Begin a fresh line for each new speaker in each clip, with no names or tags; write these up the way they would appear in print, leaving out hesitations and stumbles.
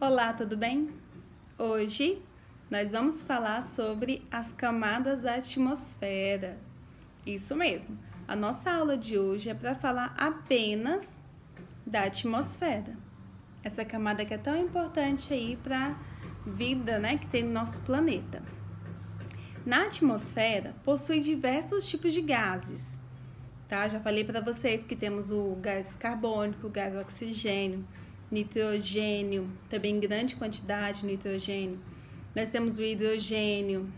Olá, tudo bem? Hoje nós vamos falar sobre as camadas da atmosfera. Isso mesmo, a nossa aula de hoje é para falar apenas da atmosfera. Essa camada que é tão importante aí para a vida, que tem no nosso planeta. Na atmosfera possui diversos tipos de gases, tá? Já falei para vocês que temos o gás carbônico, o gás oxigênio, nitrogênio, também em grande quantidade nitrogênio. Nós temos o hidrogênio,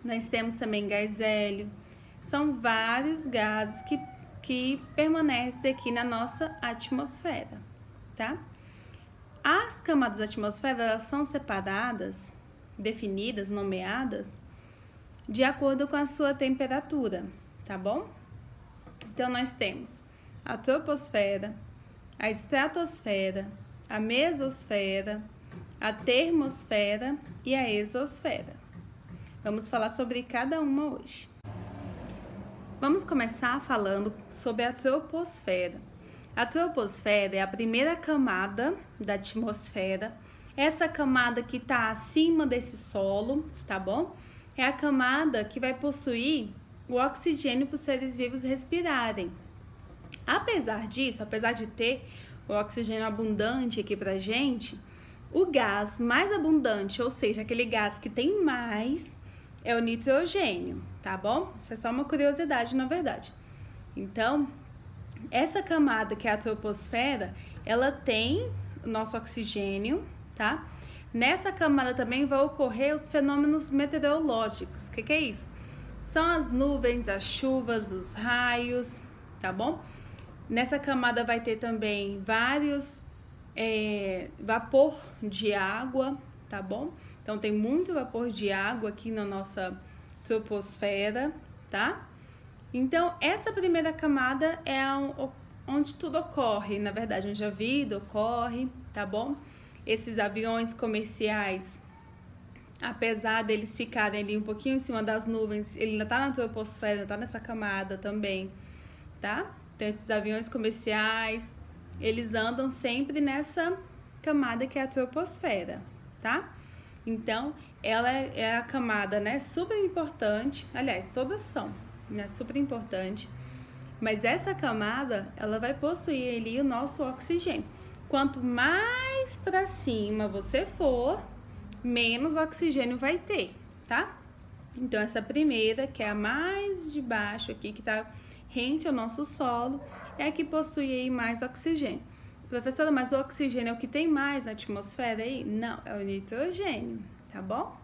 nós temos também gás hélio. São vários gases que permanecem aqui na nossa atmosfera, tá? As camadas da atmosfera, elas são separadas, definidas, nomeadas, de acordo com a sua temperatura, tá bom? Então, nós temos a troposfera, a estratosfera, a mesosfera, a termosfera e a exosfera. Vamos falar sobre cada uma hoje. Vamos começar falando sobre a troposfera. A troposfera é a primeira camada da atmosfera. Essa camada que está acima desse solo, tá bom? É a camada que vai possuir o oxigênio para os seres vivos respirarem. Apesar disso, apesar de ter o oxigênio abundante aqui pra gente, o gás mais abundante, ou seja, aquele gás que tem mais, é o nitrogênio, tá bom? Isso é só uma curiosidade, na verdade. Então, essa camada que é a troposfera, ela tem o nosso oxigênio, tá? Nessa camada também vai ocorrer os fenômenos meteorológicos. O que é isso? São as nuvens, as chuvas, os raios, tá bom? Nessa camada vai ter também vários vapor de água, tá bom? Então tem muito vapor de água aqui na nossa troposfera, tá? Então essa primeira camada é onde tudo ocorre, na verdade, onde a vida ocorre, tá bom? Esses aviões comerciais, apesar deles ficarem ali um pouquinho em cima das nuvens, ele ainda tá na troposfera, ainda tá nessa camada também, tá? Então, esses aviões comerciais, eles andam sempre nessa camada que é a troposfera, tá? Então, ela é a camada, super importante. Aliás, todas são, super importante. Mas essa camada, ela vai possuir ali o nosso oxigênio. Quanto mais para cima você for, menos oxigênio vai ter, tá? Então, essa primeira, que é a mais de baixo aqui, que tá rente ao nosso solo, é a que possui aí mais oxigênio. Professora, mas o oxigênio é o que tem mais na atmosfera aí? Não, é o nitrogênio, tá bom?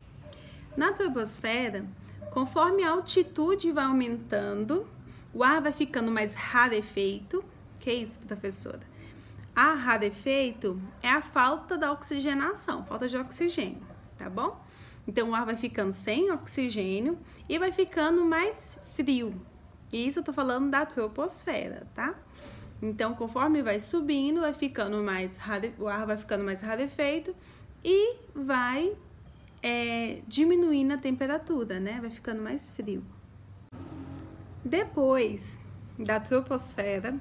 Na troposfera, conforme a altitude vai aumentando, o ar vai ficando mais rarefeito. Que é isso, professora? Ar rarefeito é a falta da oxigenação, falta de oxigênio, tá bom? Então, o ar vai ficando sem oxigênio e vai ficando mais frio. E isso eu tô falando da troposfera, tá? Então, conforme vai subindo, o ar vai ficando mais rarefeito e vai diminuindo a temperatura, Vai ficando mais frio. Depois da troposfera,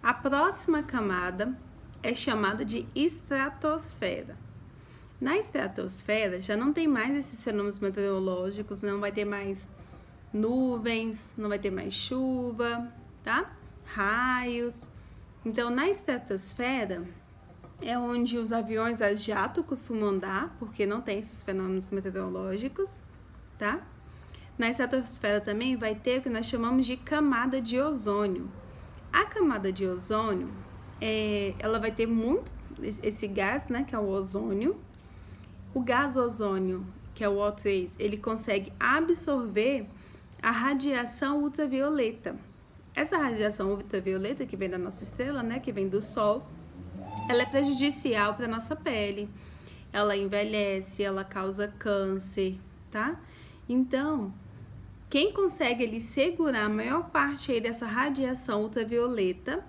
a próxima camada é chamada de estratosfera. Na estratosfera já não tem mais esses fenômenos meteorológicos, não vai ter mais nuvens, não vai ter mais chuva, tá? Raios. Então, na estratosfera é onde os aviões a jato costumam andar, porque não tem esses fenômenos meteorológicos, tá? Na estratosfera também vai ter o que nós chamamos de camada de ozônio. A camada de ozônio, ela vai ter muito esse gás, que é o ozônio. O gás ozônio, que é o O3, ele consegue absorver a radiação ultravioleta. Essa radiação ultravioleta que vem da nossa estrela, que vem do Sol, ela é prejudicial para a nossa pele. Ela envelhece, ela causa câncer, tá? Então, quem consegue ali segurar a maior parte aí dessa radiação ultravioleta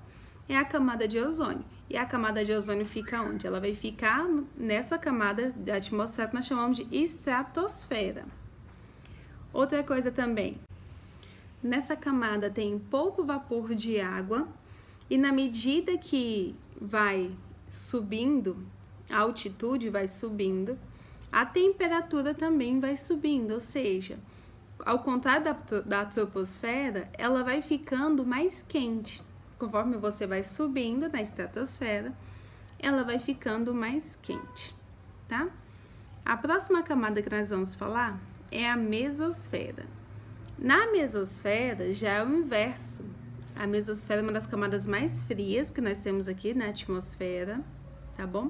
é a camada de ozônio. E a camada de ozônio fica onde? Ela vai ficar nessa camada da atmosfera que nós chamamos de estratosfera. Outra coisa também, nessa camada tem pouco vapor de água e na medida que vai subindo a altitude vai subindo, a temperatura também vai subindo, ou seja, ao contrário da troposfera, ela vai ficando mais quente. Conforme você vai subindo na estratosfera, ela vai ficando mais quente, tá? A próxima camada que nós vamos falar é a mesosfera. Na mesosfera já é o inverso. A mesosfera é uma das camadas mais frias que nós temos aqui na atmosfera, tá bom?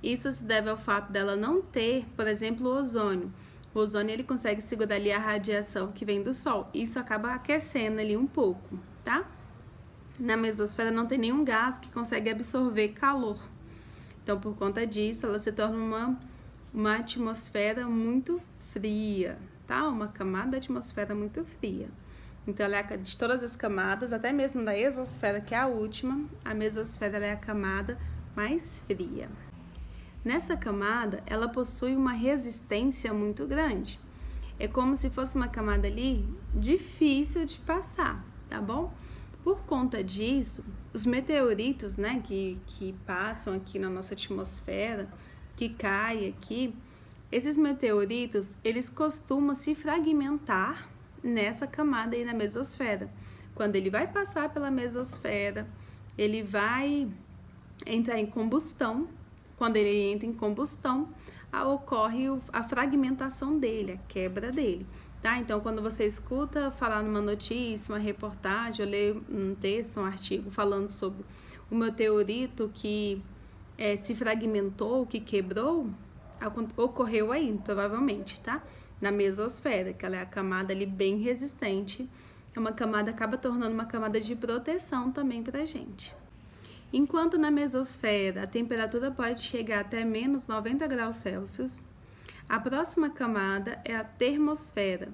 Isso se deve ao fato dela não ter, por exemplo, o ozônio. O ozônio ele consegue segurar ali a radiação que vem do Sol. Isso acaba aquecendo ali um pouco, tá? Na mesosfera não tem nenhum gás que consegue absorver calor. Então, por conta disso, ela se torna uma atmosfera muito fria, tá? Uma camada da atmosfera muito fria. Então, ela é de todas as camadas, até mesmo da exosfera, que é a última, a mesosfera ela é a camada mais fria. Nessa camada, ela possui uma resistência muito grande. É como se fosse uma camada ali difícil de passar, tá bom? Por conta disso, os meteoritos, né, que passam aqui na nossa atmosfera, que caem aqui, esses meteoritos, eles costumam se fragmentar nessa camada aí na mesosfera. Quando ele vai passar pela mesosfera, ele vai entrar em combustão. Quando ele entra em combustão, ocorre a fragmentação dele, a quebra dele, tá? Então, quando você escuta falar numa notícia, uma reportagem, ou lê um texto, um artigo falando sobre o meteorito que se fragmentou, que quebrou, ocorreu aí, provavelmente, tá? Na mesosfera, que ela é a camada ali bem resistente, é uma camada, acaba tornando uma camada de proteção também pra gente. Enquanto na mesosfera a temperatura pode chegar até menos 90 graus Celsius, a próxima camada é a termosfera.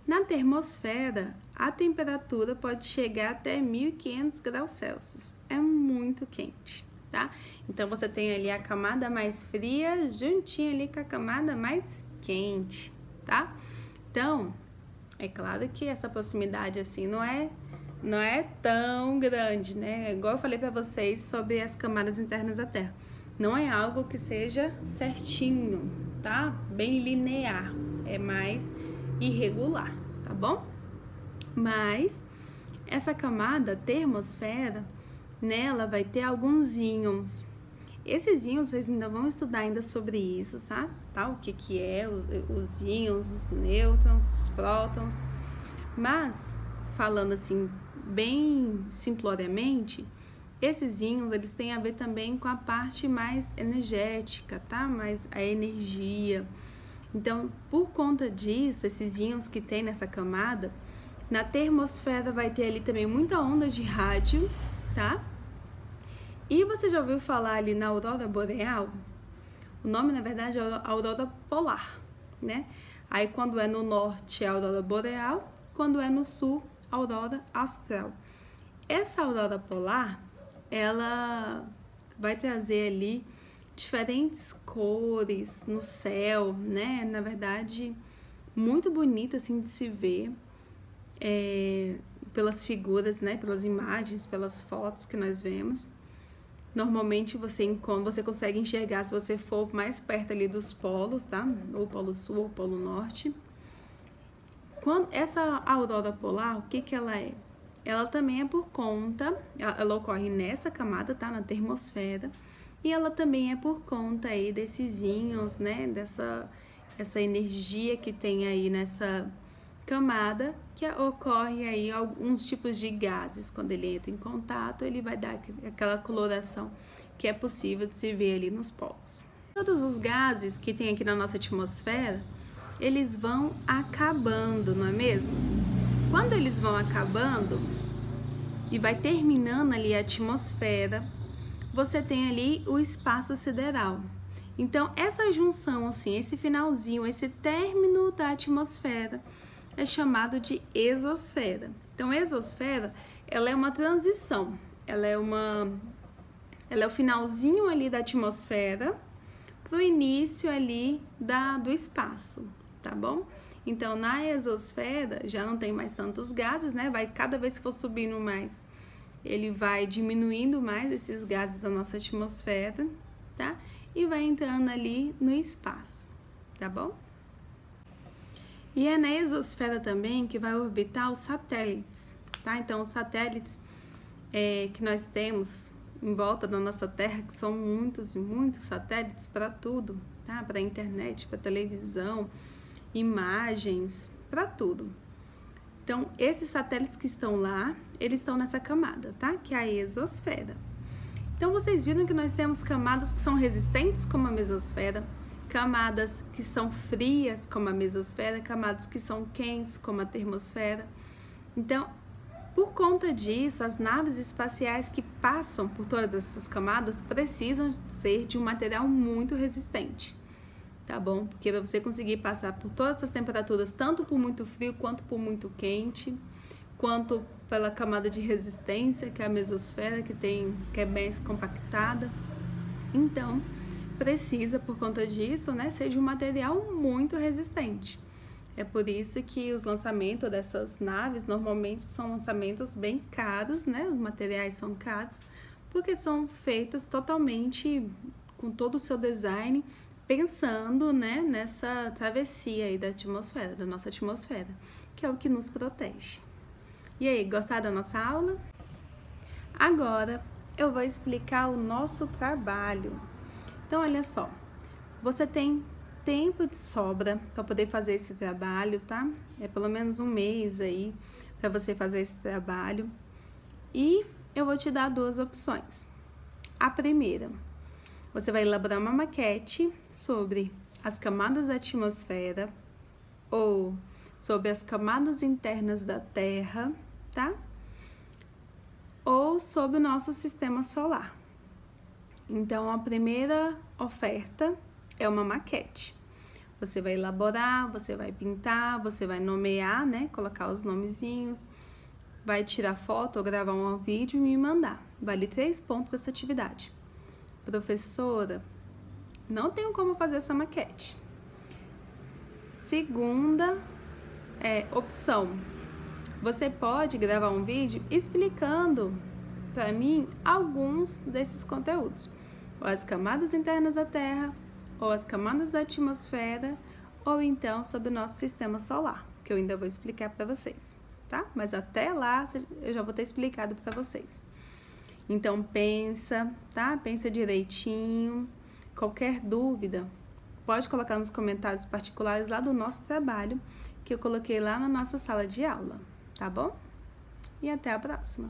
Na termosfera, a temperatura pode chegar até 1.500 graus Celsius. É muito quente, tá? Então, você tem ali a camada mais fria juntinho ali com a camada mais quente, tá? Então, é claro que essa proximidade assim não é tão grande, né? Igual eu falei para vocês sobre as camadas internas da Terra. Não é algo que seja certinho, tá? Bem linear, é mais irregular, tá bom? Mas essa camada termosfera, nela vai ter alguns íons. Esses íons vocês ainda vão estudar ainda sobre isso, tá? O que é os íons, os nêutrons, os prótons. Mas falando assim bem simploriamente, esses íons eles têm a ver também com a parte mais energética, tá? Mais a energia. Então, por conta disso, esses íons que tem nessa camada, na termosfera vai ter ali também muita onda de rádio, tá? E você já ouviu falar ali na aurora boreal? O nome, na verdade, é aurora polar, né? Aí, quando é no norte, é aurora boreal, quando é no sul, aurora austral. Essa aurora polar, ela vai trazer ali diferentes cores no céu, né? Na verdade, muito bonita assim de se ver, pelas figuras, né? Pelas imagens, pelas fotos que nós vemos. Normalmente você consegue enxergar se você for mais perto ali dos polos, tá? Ou polo sul ou polo norte. Essa aurora polar, o que ela é? Ela também é por conta, ela ocorre nessa camada, tá? Na termosfera. E ela também é por conta aí desses íons, né? Essa energia que tem aí nessa camada, que ocorre aí alguns tipos de gases. Quando ele entra em contato, ele vai dar aquela coloração que é possível de se ver ali nos polos. Todos os gases que tem aqui na nossa atmosfera, eles vão acabando, não é mesmo? Quando eles vão acabando e vai terminando ali a atmosfera, você tem ali o espaço sideral. Então, essa junção, assim, esse finalzinho, esse término da atmosfera é chamado de exosfera. Então, exosfera, ela é uma transição, ela é o finalzinho ali da atmosfera para o início ali do espaço, tá bom? Então, na exosfera já não tem mais tantos gases, né? Cada vez que for subindo mais, ele vai diminuindo mais esses gases da nossa atmosfera, tá? e vai entrando ali no espaço, tá bom? E é na exosfera também que vai orbitar os satélites, tá? Então, os satélites que nós temos em volta da nossa Terra, que são muitos e muitos satélites para tudo, tá? Para internet, para televisão, imagens, para tudo. Então, esses satélites que estão lá, eles estão nessa camada, tá? Que é a exosfera. Então, vocês viram que nós temos camadas que são resistentes, como a mesosfera, camadas que são frias, como a mesosfera, camadas que são quentes, como a termosfera. Então, por conta disso, as naves espaciais que passam por todas essas camadas precisam ser de um material muito resistente, tá bom? Porque para você conseguir passar por todas essas temperaturas, tanto por muito frio quanto por muito quente, quanto pela camada de resistência, que é a mesosfera, que é bem compactada, então precisa, por conta disso, né, ser de um material muito resistente. É por isso que os lançamentos dessas naves normalmente são lançamentos bem caros, né? Os materiais são caros, porque são feitas totalmente com todo o seu design, pensando, né, nessa travessia aí da atmosfera, da nossa atmosfera, que é o que nos protege. E aí, gostaram da nossa aula? Agora eu vou explicar o nosso trabalho. Então, olha só, você tem tempo de sobra para poder fazer esse trabalho, tá? É pelo menos um mês aí para você fazer esse trabalho. E eu vou te dar duas opções. A primeira, você vai elaborar uma maquete sobre as camadas da atmosfera ou sobre as camadas internas da Terra, tá? Ou sobre o nosso sistema solar. Então, a primeira oferta é uma maquete. Você vai elaborar, você vai pintar, você vai nomear, né? Colocar os nomezinhos, vai tirar foto ou gravar um vídeo e me mandar. Vale 3 pontos essa atividade. Professora, não tenho como fazer essa maquete. Segunda opção, você pode gravar um vídeo explicando para mim alguns desses conteúdos, ou as camadas internas da Terra, ou as camadas da atmosfera, ou então sobre o nosso sistema solar, que eu ainda vou explicar para vocês, tá? Mas até lá eu já vou ter explicado para vocês. Então pensa, tá? Pensa direitinho. Qualquer dúvida, pode colocar nos comentários particulares lá do nosso trabalho, que eu coloquei lá na nossa sala de aula, tá bom? E até a próxima!